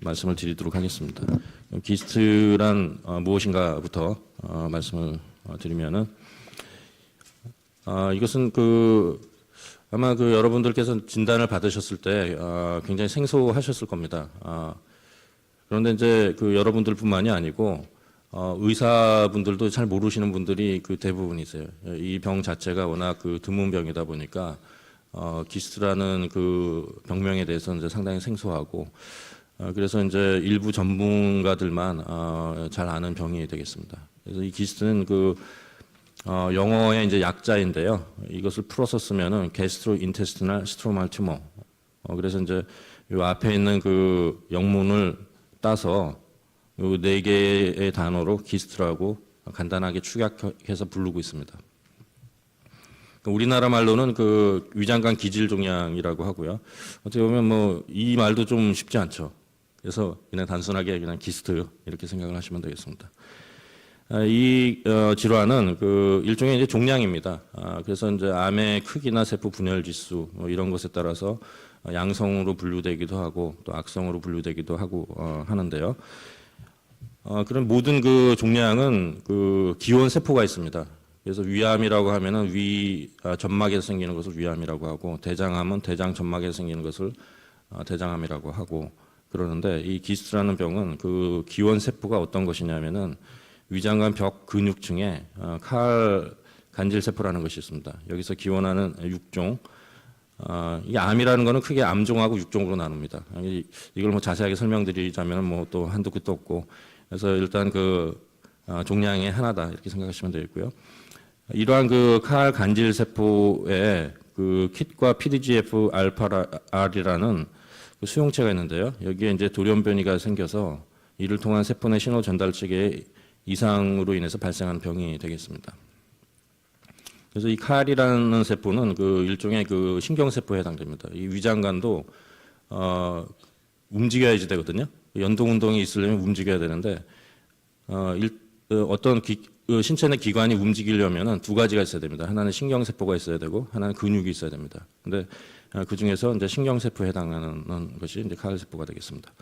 말씀을 드리도록 하겠습니다. 기스트란 무엇인가부터 말씀을 드리면은 이것은 아마 여러분들께서 진단을 받으셨을 때 굉장히 생소하셨을 겁니다. 그런데 이제 여러분들뿐만이 아니고 의사분들도 잘 모르시는 분들이 대부분이세요. 이 병 자체가 워낙 드문 병이다 보니까 기스트라는 병명에 대해서 이제 상당히 생소하고 그래서 이제 일부 전문가들만 잘 아는 병이 되겠습니다. 그래서 이 기스트는 영어의 이제 약자인데요. 이것을 풀어서 쓰면은 gastrointestinal stromal tumor. 그래서 이제 이 앞에 있는 영문을 따서 이 네 개의 단어로 기스트라고 간단하게 축약해서 부르고 있습니다. 우리나라 말로는 위장관 기질 종양이라고 하고요. 어떻게 보면 이 말도 좀 쉽지 않죠. 그래서 그냥 단순하게 그냥 기스트 이렇게 생각을 하시면 되겠습니다. 이 질환은 일종의 이제 종양입니다. 그래서 이제 암의 크기나 세포 분열 지수 이런 것에 따라서 양성으로 분류되기도 하고 또 악성으로 분류되기도 하고 하는데요. 그런 모든 종양은 기원 세포가 있습니다. 그래서 위암이라고 하면은 점막에서 생기는 것을 위암이라고 하고 대장암은 대장 점막에서 생기는 것을 대장암이라고 하고 그러는데 이 기스트라는 병은 기원 세포가 어떤 것이냐면은 위장관 벽 근육층에 간질 세포라는 것이 있습니다. 여기서 기원하는 육종. 이 암이라는 것은 크게 암종하고 육종으로 나눕니다. 이걸 자세하게 설명드리자면 또 한도 끝도 없고. 그래서 일단 종양의 하나다 이렇게 생각하시면 되겠고요. 이러한 간질 세포에 킷과 PDGF 알파R이라는 수용체가 있는데요. 여기에 이제 돌연변이가 생겨서 이를 통한 세포 내 신호 전달 체계의 이상으로 인해서 발생하는 병이 되겠습니다. 그래서 이 칼이라는 세포는 일종의 신경세포에 해당됩니다. 이 위장관도 움직여야지 되거든요. 연동 운동이 있으려면 움직여야 되는데 어떤 신체 내 기관이 움직이려면 두 가지가 있어야 됩니다. 하나는 신경세포가 있어야 되고 하나는 근육이 있어야 됩니다. 근데 그 중에서 이제 신경세포에 해당하는 것이 이제 칼세포가 되겠습니다.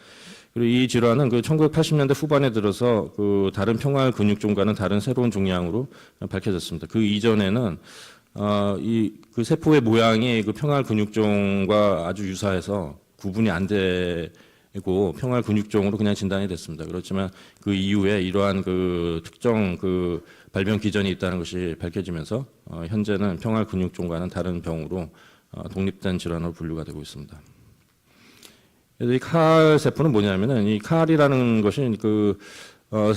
그리고 이 질환은 1980년대 후반에 들어서 다른 평활 근육종과는 다른 새로운 종양으로 밝혀졌습니다. 그 이전에는 세포의 모양이 평활 근육종과 아주 유사해서 구분이 안 되고 평활 근육종으로 그냥 진단이 됐습니다. 그렇지만 그 이후에 이러한 특정 발병 기전이 있다는 것이 밝혀지면서 현재는 평활 근육종과는 다른 병으로 독립된 질환으로 분류가 되고 있습니다. 이 칼 세포는 뭐냐면은 이 칼이라는 것이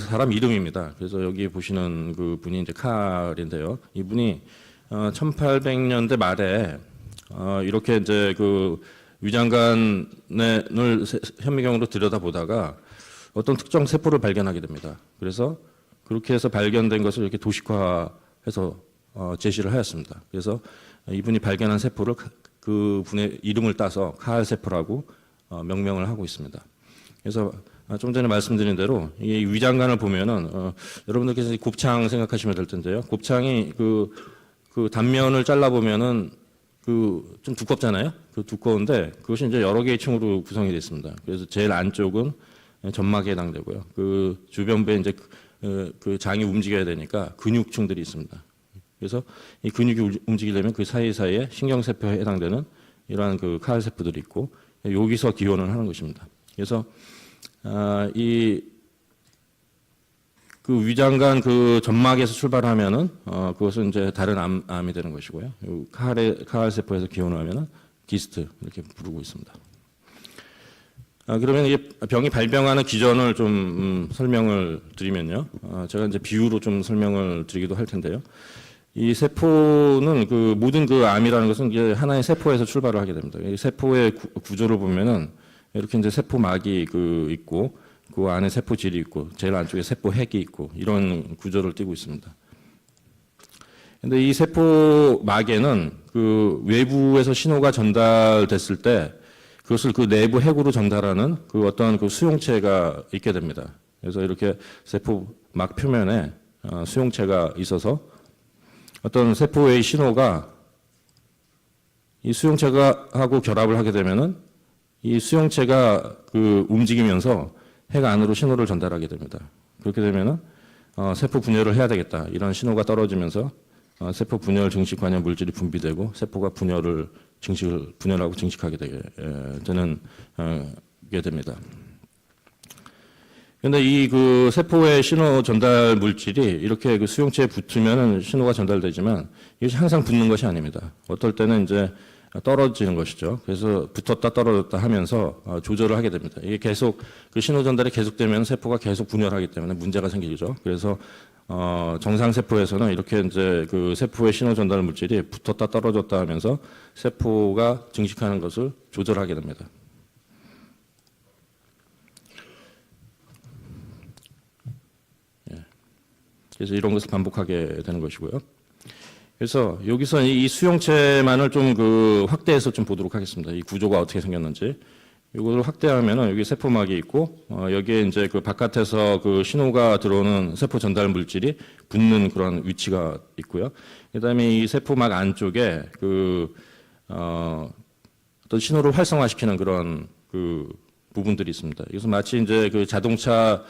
사람 이름입니다. 그래서 여기 보시는 분이 이제 칼인데요. 이분이 1800년대 말에 이렇게 이제 위장관을 현미경으로 들여다보다가 어떤 특정 세포를 발견하게 됩니다. 그래서 그렇게 해서 발견된 것을 이렇게 도식화해서 제시를 하였습니다. 그래서 이분이 발견한 세포를 그분의 이름을 따서 칼 세포라고 명명을 하고 있습니다. 그래서 좀 전에 말씀드린 대로 이 위장관을 보면은 여러분들께서 곱창 생각하시면 될 텐데요. 곱창이 단면을 잘라 보면은 좀 두껍잖아요. 두꺼운데 그것이 이제 여러 개의 층으로 구성이 되어 있습니다. 그래서 제일 안쪽은 점막에 해당되고요. 주변부에 이제 장이 움직여야 되니까 근육층들이 있습니다. 그래서 이 근육이 움직이려면 그 사이사이에 신경세포에 해당되는 이러한 칼세포들이 있고 여기서 기원을 하는 것입니다. 그래서 이 위장관 점막에서 출발하면은 그것은 이제 다른 암이 되는 것이고요. 칼 세포에서 기원을 하면은 기스트 이렇게 부르고 있습니다. 그러면 이 병이 발병하는 기전을 좀 설명을 드리면요. 제가 이제 비유로 좀 설명을 드리기도 할 텐데요. 이 세포는 모든 암이라는 것은 이제 하나의 세포에서 출발을 하게 됩니다. 이 세포의 구조를 보면은 이렇게 이제 세포막이 있고 그 안에 세포질이 있고 제일 안쪽에 세포핵이 있고 이런 구조를 띠고 있습니다. 근데 이 세포막에는 외부에서 신호가 전달됐을 때 그것을 내부 핵으로 전달하는 어떤 수용체가 있게 됩니다. 그래서 이렇게 세포막 표면에 수용체가 있어서 어떤 세포의 신호가 이 수용체가 하고 결합을 하게 되면은 이 수용체가 그 움직이면서 핵 안으로 신호를 전달하게 됩니다. 그렇게 되면은 세포 분열을 해야 되겠다 이런 신호가 떨어지면서 세포 분열 증식 관련 물질이 분비되고 세포가 분열하고 증식하게 되는 게 됩니다. 그런데 이 그 세포의 신호 전달 물질이 이렇게 그 수용체에 붙으면 신호가 전달되지만 이것이 항상 붙는 것이 아닙니다. 어떨 때는 이제 떨어지는 것이죠. 그래서 붙었다 떨어졌다 하면서 조절을 하게 됩니다. 이게 계속 그 신호 전달이 계속되면 세포가 계속 분열하기 때문에 문제가 생기죠. 그래서 정상 세포에서는 이렇게 이제 그 세포의 신호 전달 물질이 붙었다 떨어졌다 하면서 세포가 증식하는 것을 조절하게 됩니다. 그래서 이런 것을 반복하게 되는 것이고요. 그래서 여기서 이 수용체만을 좀 그 확대해서 좀 보도록 하겠습니다. 이 구조가 어떻게 생겼는지. 이걸 확대하면은 여기 세포막이 있고, 여기에 이제 그 바깥에서 그 신호가 들어오는 세포 전달 물질이 붙는 그런 위치가 있고요. 그 다음에 이 세포막 안쪽에 어떤 신호를 활성화시키는 그런 그 부분들이 있습니다. 이것은 마치 이제 그 자동차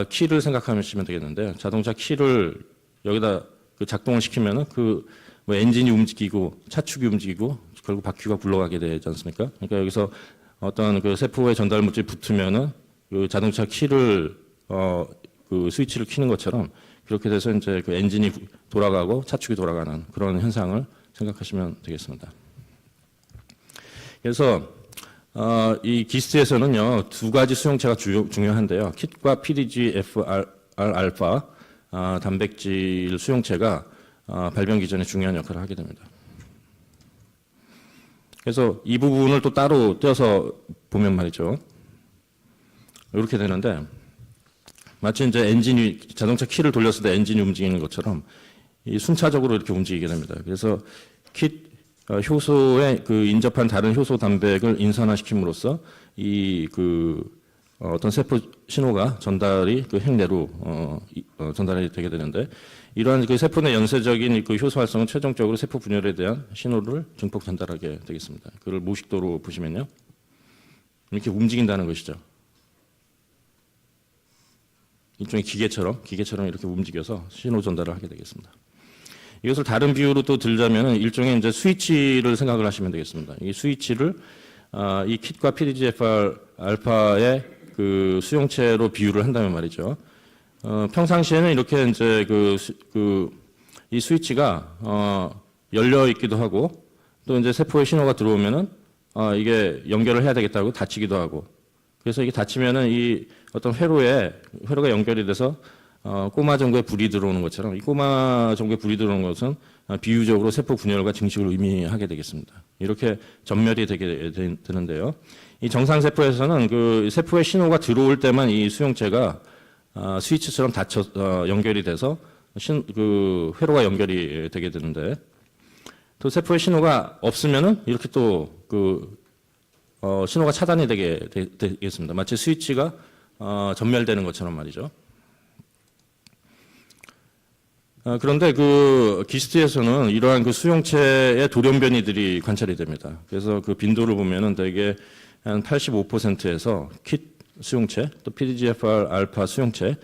키를 생각하시면 되겠는데, 자동차 키를 여기다 그 작동을 시키면은 뭐 엔진이 움직이고 차축이 움직이고 결국 바퀴가 굴러가게 되지 않습니까? 그러니까 여기서 어떤 그 세포의 전달 물질이 붙으면은 그 자동차 키를 그 스위치를 켜는 것처럼 그렇게 돼서 이제 그 엔진이 돌아가고 차축이 돌아가는 그런 현상을 생각하시면 되겠습니다. 그래서 이 기스트에서는요 두 가지 수용체가 중요한데요. 킷과 PDGFR 알파 단백질 수용체가 발병 기전에 중요한 역할을 하게 됩니다. 그래서 이 부분을 또 따로 떼어서 보면 말이죠. 이렇게 되는데 마치 이제 자동차 키를 돌렸을 때 엔진이 움직이는 것처럼 이 순차적으로 이렇게 움직이게 됩니다. 그래서 킷 효소에 그 인접한 다른 효소 단백을 인산화시킴으로써 어떤 세포 신호가 전달이 그 핵내로 전달이 되게 되는데 이러한 그 세포 내 연쇄적인 그 효소 활성은 최종적으로 세포 분열에 대한 신호를 증폭 전달하게 되겠습니다. 그걸 모식도로 보시면요. 이렇게 움직인다는 것이죠. 일종의 기계처럼 이렇게 움직여서 신호 전달을 하게 되겠습니다. 이것을 다른 비유로 또 들자면 일종의 이제 스위치를 생각을 하시면 되겠습니다. 이 스위치를 이 킷과 PDGFR 알파의 그 수용체로 비유를 한다면 말이죠. 평상시에는 이렇게 이제 이 스위치가 열려 있기도 하고 또 이제 세포의 신호가 들어오면은 이게 연결을 해야 되겠다고 닫히기도 하고 그래서 이게 닫히면은 이 어떤 회로가 연결이 돼서 꼬마 정구에 불이 들어오는 것처럼 이 꼬마 정구에 불이 들어오는 것은 비유적으로 세포 분열과 증식을 의미하게 되겠습니다. 이렇게 전멸이 되게 되는데요. 이 정상 세포에서는 그 세포의 신호가 들어올 때만 이 수용체가 스위치처럼 연결이 돼서 회로가 연결이 되게 되는데 또 세포의 신호가 없으면은 이렇게 또 신호가 차단이 되겠습니다. 마치 스위치가 전멸되는 것처럼 말이죠. 그런데 그 기스트에서는 이러한 그 수용체의 돌연변이들이 관찰이 됩니다. 그래서 그 빈도를 보면은 대개 한 85%에서 킷 수용체 또 PDGFR 알파 수용체의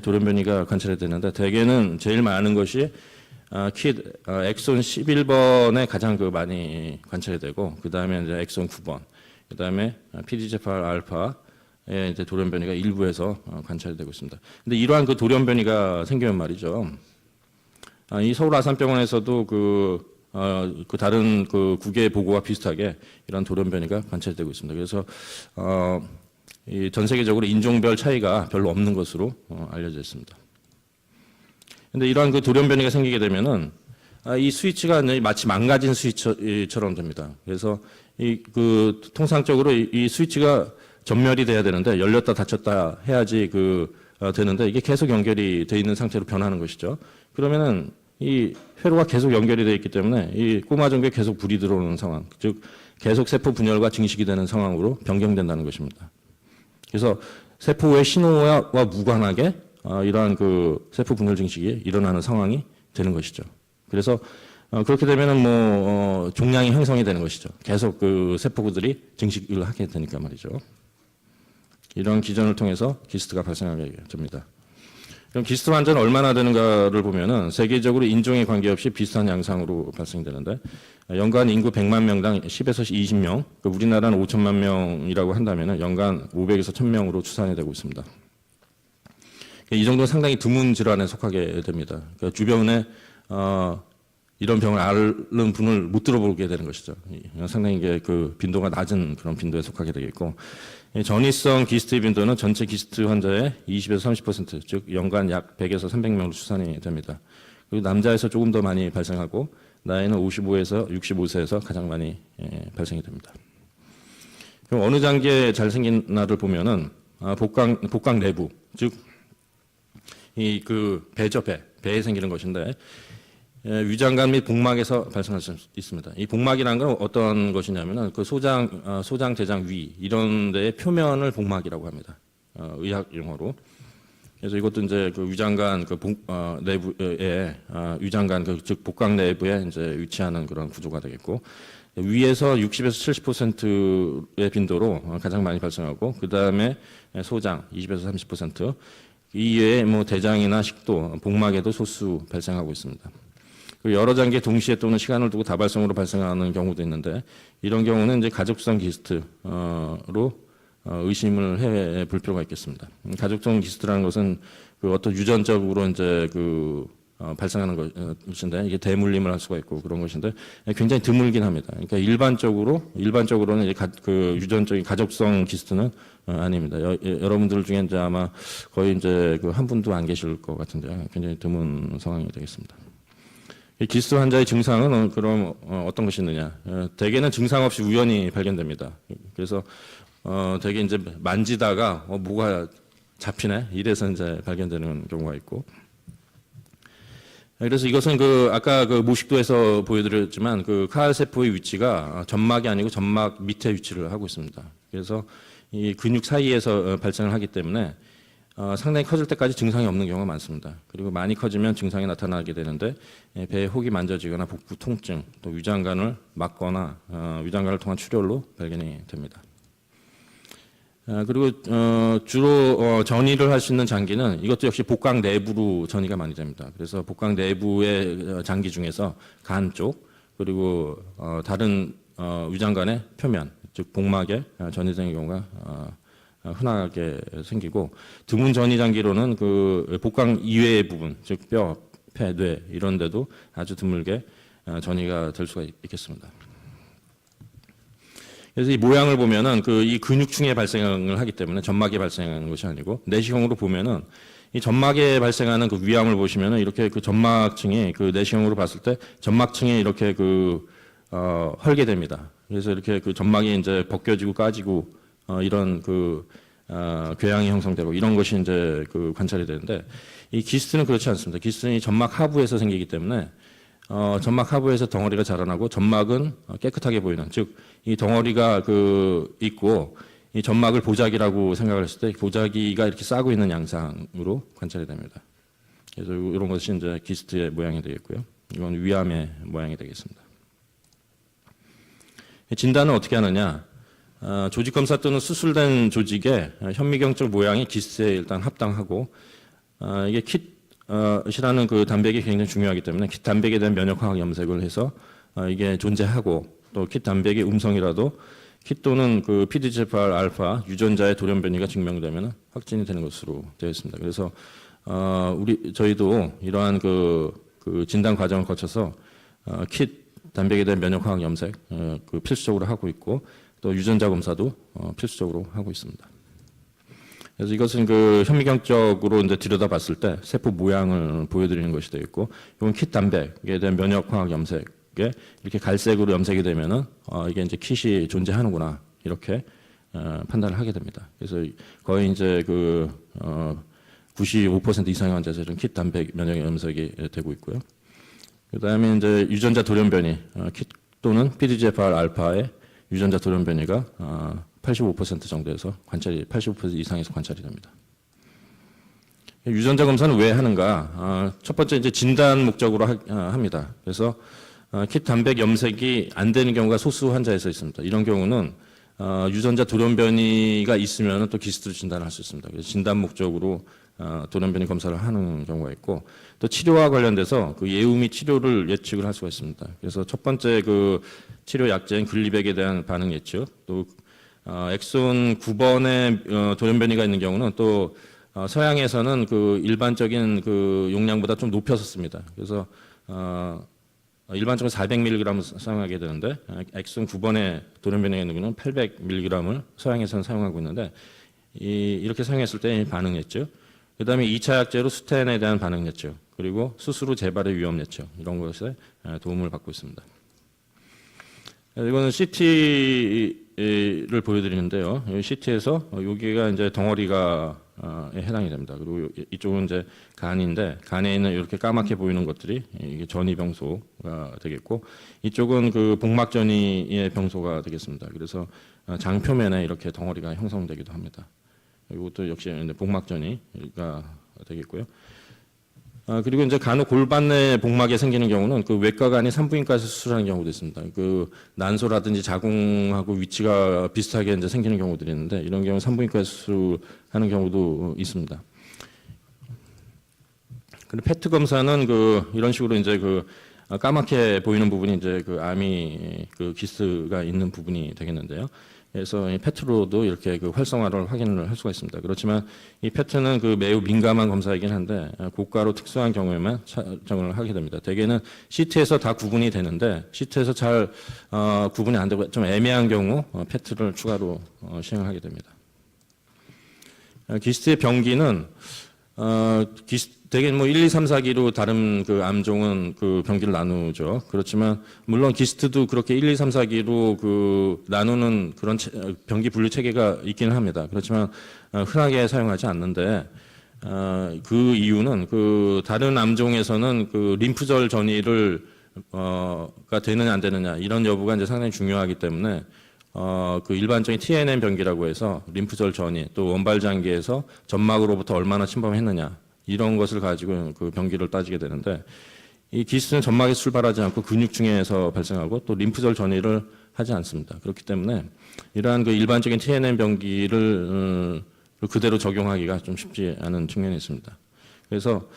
돌연변이가 관찰이 되는데 대개는 제일 많은 것이 킷 엑손 11번에 가장 많이 관찰이 되고 그 다음에 이제 엑손 9번 그 다음에 PDGFR 알파의 이제 돌연변이가 일부에서 관찰이 되고 있습니다. 근데 이러한 그 돌연변이가 생기면 말이죠. 이 서울 아산병원에서도 다른 국외 보고와 비슷하게 이런 돌연변이가 관찰되고 있습니다. 그래서 전 세계적으로 인종별 차이가 별로 없는 것으로 알려져 있습니다. 그런데 이러한 그 돌연변이가 생기게 되면은 이 스위치가 마치 망가진 스위치처럼 됩니다. 그래서 통상적으로 이 스위치가 전멸이 돼야 되는데 열렸다 닫혔다 해야지 되는데 이게 계속 연결이 돼 있는 상태로 변하는 것이죠. 그러면은 이 회로가 계속 연결이 되어 있기 때문에 이 꼬마 정구에 계속 불이 들어오는 상황, 즉 계속 세포 분열과 증식이 되는 상황으로 변경된다는 것입니다. 그래서 세포의 신호와 무관하게 이러한 세포 분열 증식이 일어나는 상황이 되는 것이죠. 그래서 그렇게 되면은 종양이 형성이 되는 것이죠. 계속 그 세포들이 증식을 하게 되니까 말이죠. 이런 기전을 통해서 기스트가 발생하게 됩니다. 그럼 기스트 환자는 얼마나 되는가를 보면은 세계적으로 인종에 관계없이 비슷한 양상으로 발생되는데 연간 인구 100만 명당 10에서 20명, 우리나라는 5천만 명이라고 한다면은 연간 500에서 1000명으로 추산이 되고 있습니다. 이 정도는 상당히 드문 질환에 속하게 됩니다. 그러니까 주변에 이런 병을 앓는 분을 못 들어보게 되는 것이죠. 상당히 이게 그 빈도가 낮은 그런 빈도에 속하게 되겠고, 전이성 기스트 빈도는 전체 기스트 환자의 20에서 30%, 즉 연간 약 100에서 300명으로 추산이 됩니다. 그리고 남자에서 조금 더 많이 발생하고 나이는 55에서 65세에서 가장 많이 발생이 됩니다. 그럼 어느 단계에 잘 생긴 나를 보면은 복강 내부, 즉 이 그 배죠, 배에 생기는 것인데 위장관 및 복막에서 발생할 수 있습니다. 이 복막이라는 건 어떤 것이냐면은 그 소장, 대장, 위 이런 데의 표면을 복막이라고 합니다. 의학 용어로. 그래서 이것도 이제 그 위장관 내부에 위장관 즉 복강 내부에 이제 위치하는 그런 구조가 되겠고, 위에서 60에서 70%의 빈도로 가장 많이 발생하고, 그 다음에 소장 20에서 30%, 이외에 대장이나 식도, 복막에도 소수 발생하고 있습니다. 여러 단계 동시에 또는 시간을 두고 다발성으로 발생하는 경우도 있는데, 이런 경우는 이제 가족성 기스트로 의심을 해 볼 필요가 있겠습니다. 가족성 기스트라는 것은 그 어떤 유전적으로 이제 발생하는 것인데, 이게 대물림을 할 수가 있고 그런 것인데 굉장히 드물긴 합니다. 그러니까 일반적으로는 이제 유전적인 가족성 기스트는 아닙니다. 여러분들 중에 이제 아마 거의 이제 한 분도 안 계실 것 같은데 굉장히 드문 상황이 되겠습니다. 이 기스트 환자의 증상은 그럼 어떤 것이 있느냐? 대개는 증상 없이 우연히 발견됩니다. 그래서 대개 이제 만지다가 뭐가 잡히네 이래서 이제 발견되는 경우가 있고. 그래서 이것은 아까 모식도에서 보여드렸지만 카알 세포의 위치가 점막이 아니고 점막 밑에 위치를 하고 있습니다. 그래서 이 근육 사이에서 발생을 하기 때문에 상당히 커질 때까지 증상이 없는 경우가 많습니다. 그리고 많이 커지면 증상이 나타나게 되는데 배에 혹이 만져지거나 복부 통증, 또 위장관을 막거나 위장관을 통한 출혈로 발견이 됩니다. 그리고 주로 전이를 할 수 있는 장기는 이것도 역시 복강 내부로 전이가 많이 됩니다. 그래서 복강 내부의 장기 중에서 간 쪽, 그리고 다른 위장관의 표면, 즉 복막에 전이되는 경우가 흔하게 생기고, 드문 전이 장기로는 복강 이외의 부분, 즉 뼈, 폐, 뇌 이런 데도 아주 드물게 전이가 될 수가 있겠습니다. 그래서 이 모양을 보면은 이 근육층에 발생을 하기 때문에 점막에 발생하는 것이 아니고, 내시경으로 보면은 이 점막에 발생하는 위암을 보시면은 이렇게 점막층이 내시경으로 봤을 때 점막층에 이렇게 헐게 됩니다. 그래서 이렇게 점막이 이제 벗겨지고 까지고 이런 궤양이 형성되고 이런 것이 이제 관찰이 되는데, 이 기스트는 그렇지 않습니다. 기스트는 이 점막 하부에서 생기기 때문에 점막 하부에서 덩어리가 자라나고 점막은 깨끗하게 보이는, 즉 이 덩어리가 있고 이 점막을 보자기라고 생각을 했을 때 보자기가 이렇게 싸고 있는 양상으로 관찰이 됩니다. 그래서 이런 것이 이제 기스트의 모양이 되겠고요. 이건 위암의 모양이 되겠습니다. 진단은 어떻게 하느냐? 조직 검사 또는 수술된 조직의 현미경적 모양이 기스트에 일단 합당하고, 이게 킷이라는 단백이 굉장히 중요하기 때문에 킷 단백에 대한 면역화학 염색을 해서 이게 존재하고, 또 킷 단백의 음성이라도 킷 또는 PDGFR 알파 유전자의 돌연변이가 증명되면 확진이 되는 것으로 되어 있습니다. 그래서 저희도 이러한 진단 과정을 거쳐서 킷 단백에 대한 면역화학 염색 필수적으로 하고 있고, 또 유전자 검사도 필수적으로 하고 있습니다. 그래서 이것은 현미경적으로 이제 들여다봤을 때 세포 모양을 보여드리는 것이 되겠고, 이건 킷 단백에 대한 면역화학 염색에 이렇게 갈색으로 염색이 되면은 이게 이제 킷이 존재하는구나 이렇게 판단을 하게 됩니다. 그래서 거의 이제 95% 이상의 환자들은 킷 단백 면역 염색이 되고 있고요. 그다음에 이제 유전자 돌연변이 킷 또는 PDGFR 알파의 유전자 돌연변이가 85% 정도에서 85% 이상에서 관찰이 됩니다. 유전자 검사는 왜 하는가? 첫 번째 이제 진단 목적으로 합니다. 그래서 킷 단백 염색이 안 되는 경우가 소수 환자에서 있습니다. 이런 경우는 유전자 돌연변이가 있으면 또 기스트로 진단을 할 수 있습니다. 그래서 진단 목적으로 돌연변이 검사를 하는 경우가 있고, 또 치료와 관련돼서 그 예후 및 치료를 예측을 할 수가 있습니다. 그래서 첫 번째 그 치료 약제인 글리백에 대한 반응 예측, 또 엑손 9번에 돌연변이가 있는 경우는 또 서양에서는 그 일반적인 그 용량보다 좀 높여서 씁니다. 그래서 일반적으로 400mg을 사용하게 되는데 엑손 9번에 돌연변이가 있는 경우는 800mg을 서양에서는 사용하고 있는데 이렇게 사용했을 때 반응 예측, 그다음에 2차 약제로 스텐에 대한 반응 예측, 그리고 수술 후 재발의 위험 예측, 이런 것에 도움을 받고 있습니다. 이거는 CT를 보여드리는데요. CT에서 여기가 이제 덩어리가 해당이 됩니다. 그리고 이쪽은 이제 간인데, 간에 있는 이렇게 까맣게 보이는 것들이 이게 전이병소가 되겠고, 이쪽은 그 복막전이의 병소가 되겠습니다. 그래서 장 표면에 이렇게 덩어리가 형성되기도 합니다. 이것도 역시 복막전이가 되겠고요. 그리고 이제 간혹 골반 내 복막에 생기는 경우는 그 외과가 아닌 산부인과에서 수술하는 경우도 있습니다. 그 난소라든지 자궁하고 위치가 비슷하게 이제 생기는 경우들이 있는데, 이런 경우 산부인과에서 수술하는 경우도 있습니다. 그리고 페트 검사는 그 이런 식으로 이제 그 까맣게 보이는 부분이 이제 그 암이 그 기스가 있는 부분이 되겠는데요. 그래서 이 페트로도 이렇게 그 활성화를 확인을 할 수가 있습니다. 그렇지만 이 페트는 그 매우 민감한 검사이긴 한데 고가로 특수한 경우에만 차정을 하게 됩니다. 대개는 CT에서 다 구분이 되는데 CT에서 잘 구분이 안 되고 좀 애매한 경우 페트를 추가로 시행하게 됩니다. 기스트의 병기는 대개 뭐 1, 2, 3, 4기로 다른 그 암종은 그 병기를 나누죠. 그렇지만 물론 기스트도 그렇게 1, 2, 3, 4기로 그 나누는 그런 병기 분류 체계가 있기는 합니다. 그렇지만 흔하게 사용하지 않는데 그 이유는 그 다른 암종에서는 그 림프절 전이를 가 되느냐 안 되느냐 이런 여부가 이제 상당히 중요하기 때문에 그 일반적인 TNM 병기라고 해서 림프절 전이 또 원발 장기에서 점막으로부터 얼마나 침범했느냐 이런 것을 가지고 그 병기를 따지게 되는데, 이 기스트는 점막에서 출발하지 않고 근육층에서 발생하고 또 림프절 전이를 하지 않습니다. 그렇기 때문에 이러한 그 일반적인 TNM 병기를 그대로 적용하기가 좀 쉽지 않은 측면이 있습니다. 그래서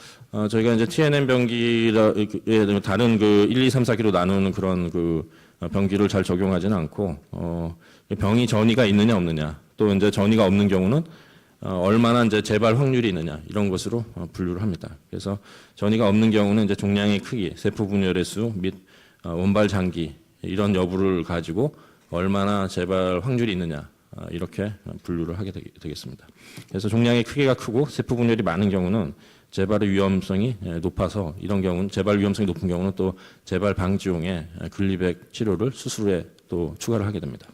저희가 이제 TNM 병기라 다른 그 1, 2, 3, 4기로 나누는 그런 그 병기를 잘 적용하지는 않고 병이 전이가 있느냐 없느냐, 또 이제 전이가 없는 경우는 얼마나 이제 재발 확률이 있느냐 이런 것으로 분류를 합니다. 그래서 전이가 없는 경우는 이제 종양의 크기, 세포 분열의 수 및 원발 장기 이런 여부를 가지고 얼마나 재발 확률이 있느냐 이렇게 분류를 하게 되겠습니다. 그래서 종양의 크기가 크고 세포 분열이 많은 경우는 재발의 위험성이 높아서, 이런 경우는 재발 위험성이 높은 경우는 또 재발 방지용의 글리백 치료를 수술 후에 또 추가를 하게 됩니다.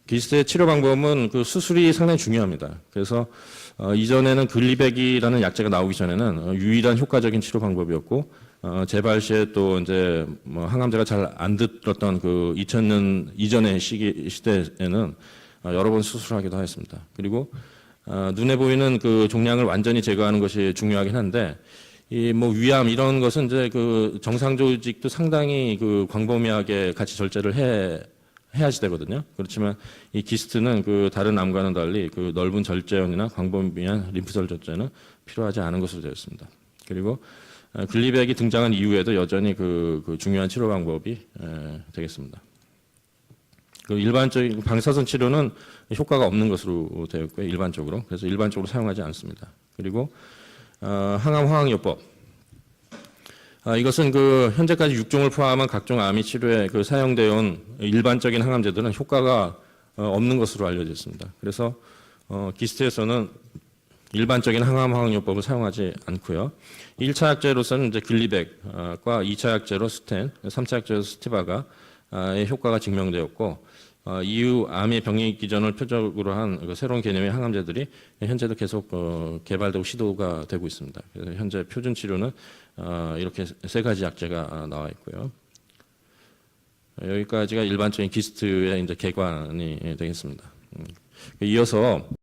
기스트의 치료 방법은 그 수술이 상당히 중요합니다. 그래서 이전에는 글리백이라는 약제가 나오기 전에는 유일한 효과적인 치료 방법이었고, 재발 시에 또 이제 뭐 항암제가 잘 안 들었던 그 2000년 이전의 시대에는 여러 번 수술하기도 했습니다. 그리고 눈에 보이는 그 종양을 완전히 제거하는 것이 중요하긴 한데, 이 뭐 위암 이런 것은 이제 그 정상 조직도 상당히 그 광범위하게 같이 절제를 해야지 되거든요. 그렇지만 이 기스트는 그 다른 암과는 달리 그 넓은 절제원이나 광범위한 림프절 절제는 필요하지 않은 것으로 되어 있습니다. 그리고 글리백이 등장한 이후에도 여전히 그 중요한 치료 방법이 되겠습니다. 그 일반적인 방사선 치료는 효과가 없는 것으로 되어 있고요. 일반적으로. 그래서 일반적으로 사용하지 않습니다. 그리고 항암 화학요법. 이것은 그 현재까지 6종을 포함한 각종 암이 치료에 그 사용되어 온 일반적인 항암제들은 효과가 없는 것으로 알려져 있습니다. 그래서 기스트에서는 일반적인 항암 화학요법을 사용하지 않고요. 1차 약제로서는 이제 글리백과 2차 약제로 스텐, 3차 약제로 스티바가 효과가 증명되었고, 이후 암의 병리 기전을 표적으로 한 새로운 개념의 항암제들이 현재도 계속 개발되고 시도가 되고 있습니다. 그래서 현재 표준 치료는 이렇게 세 가지 약제가 나와 있고요. 여기까지가 일반적인 기스트의 이제 개관이 되겠습니다. 이어서